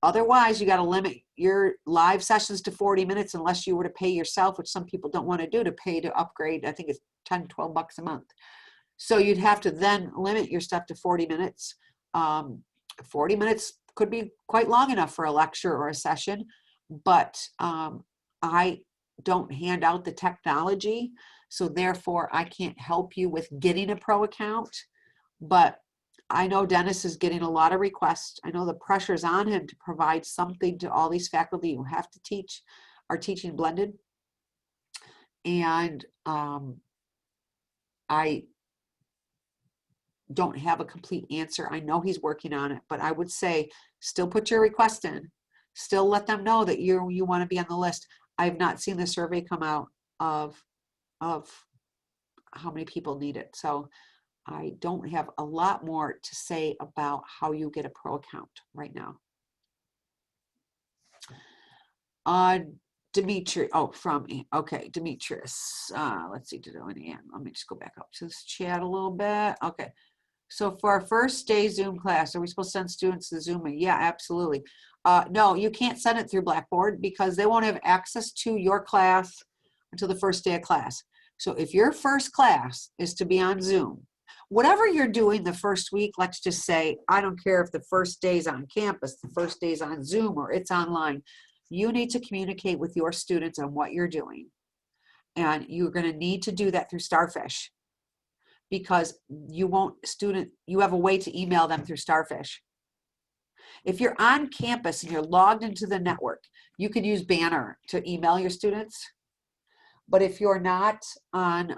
otherwise, you got to limit your live sessions to 40 minutes unless you were to pay yourself, which some people don't want to do, to pay to upgrade. I think it's 10, 12 bucks a month. So you'd have to then limit your stuff to 40 minutes. 40 minutes could be quite long enough for a lecture or a session, but I don't hand out the technology, so therefore I can't help you with getting a pro account. But I know Dennis is getting a lot of requests. I know the pressure's on him to provide something to all these faculty who have to teach, are teaching blended. And I don't have a complete answer. I know he's working on it, but I would say still put your request in. Still let them know that you want to be on the list. I have not seen the survey come out of how many people need it. So I don't have a lot more to say about how you get a pro account right now. Demetrius, Demetrius. Let's see, let me just go back up to this chat a little bit. Okay. So for our first day Zoom class, are we supposed to send students to Zoom? Yeah, absolutely. No, you can't send it through Blackboard because they won't have access to your class until the first day of class. So if your first class is to be on Zoom, whatever you're doing the first week, let's just say, I don't care if the first day's on campus, the first day's on Zoom, or it's online, you need to communicate with your students on what you're doing. And you're going to need to do that through Starfish, because you have a way to email them through Starfish. If you're on campus and you're logged into the network, you could use Banner to email your students. But if you're not on,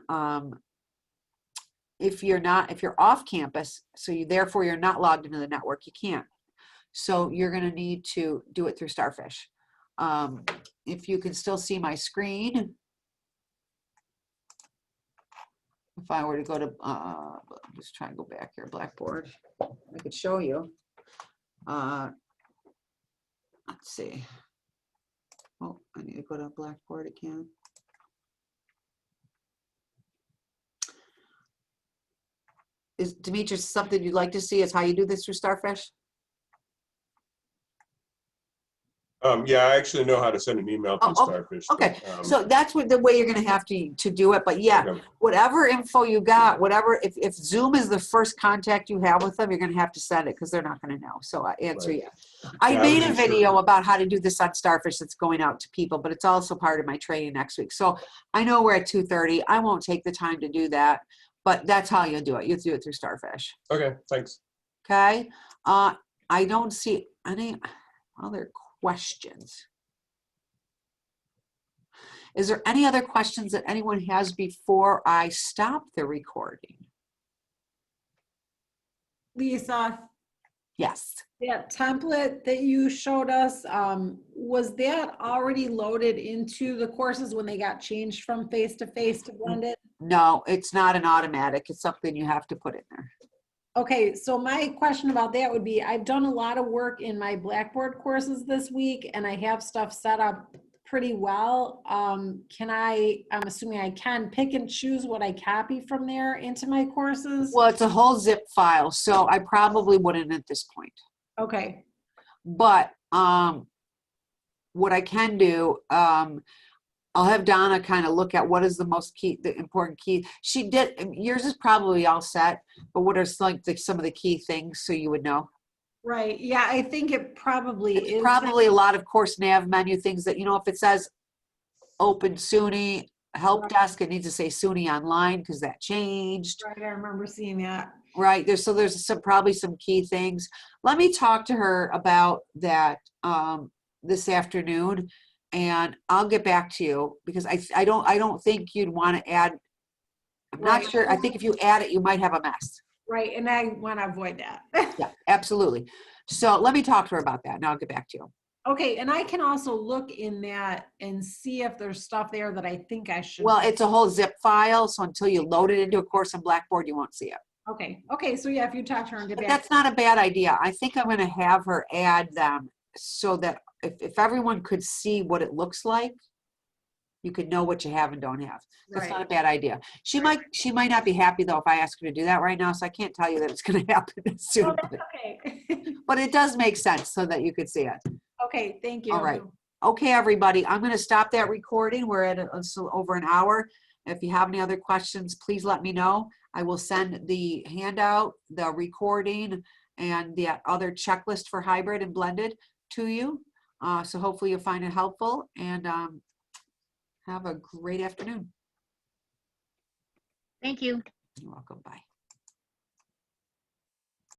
if you're off campus, so therefore you're not logged into the network, you can't. So you're going to need to do it through Starfish. If you can still see my screen, if I were to go to, just try and go back here, Blackboard, I could show you. Let's see. Oh, I need to go to Blackboard again. Is Demetrius something you'd like to see is how you do this through Starfish? Yeah, I actually know how to send an email through Starfish. Okay, but, so that's the way you're going to have to do it. But yeah, okay. whatever info you got, if Zoom is the first contact you have with them, you're going to have to send it because they're not going to know. So I answer Right. yeah. I Yeah, I made a wasn't video sure. about how to do this on Starfish that's going out to people, but it's also part of my training next week. So I know we're at 2:30. I won't take the time to do that, but that's how you do it. You do it through Starfish. Okay, thanks. Okay. I don't see any other questions. Is there any other questions that anyone has before I stop the recording? Lisa, Yes. that template that you showed us, was that already loaded into the courses when they got changed from face-to-face to blended? No, it's not an automatic. It's something you have to put in there. Okay, so my question about that would be, I've done a lot of work in my Blackboard courses this week, and I have stuff set up pretty well. I'm assuming I can pick and choose what I copy from there into my courses? Well, it's a whole zip file, so I probably wouldn't at this point. Okay, But what I can do, I'll have Donna kind of look at what is the important key. She did, yours is probably all set, but what are some of the key things so you would know? right, yeah, I think it probably It's is. probably a lot of course nav menu things that, if it says open SUNY help Right. desk, it needs to say SUNY online because that changed. Right, I remember seeing that. Right, there's probably some key things. Let me talk to her about that this afternoon, and I'll get back to you because I don't think you'd want to add. I'm not Right. sure. I think if you add it, you might have a mess. Right, and I want to avoid that. Yeah, absolutely. So let me talk to her about that, and I'll get back to you. Okay, and I can also look in that and see if there's stuff there that I think I should. Well, it's a whole zip file, so until you load it into a course on Blackboard, you won't see it. Okay, so yeah, if you talk to her and get But back. that's not a bad idea. I think I'm going to have her add them so that if everyone could see what it looks like, you could know what you have and don't have. That's not a Right. bad idea. She might not be happy though if I ask her to do that right now, so I can't tell you that it's going to happen soon. Oh, that's okay. But it does make sense so that you could see it. Okay, thank you. All right. Okay, everybody, I'm going to stop that recording. We're at over an hour. If you have any other questions, please let me know. I will send the handout, the recording, and the other checklist for hybrid and blended to you. So hopefully you'll find it helpful, and have a great afternoon. Thank you. You're welcome. Bye.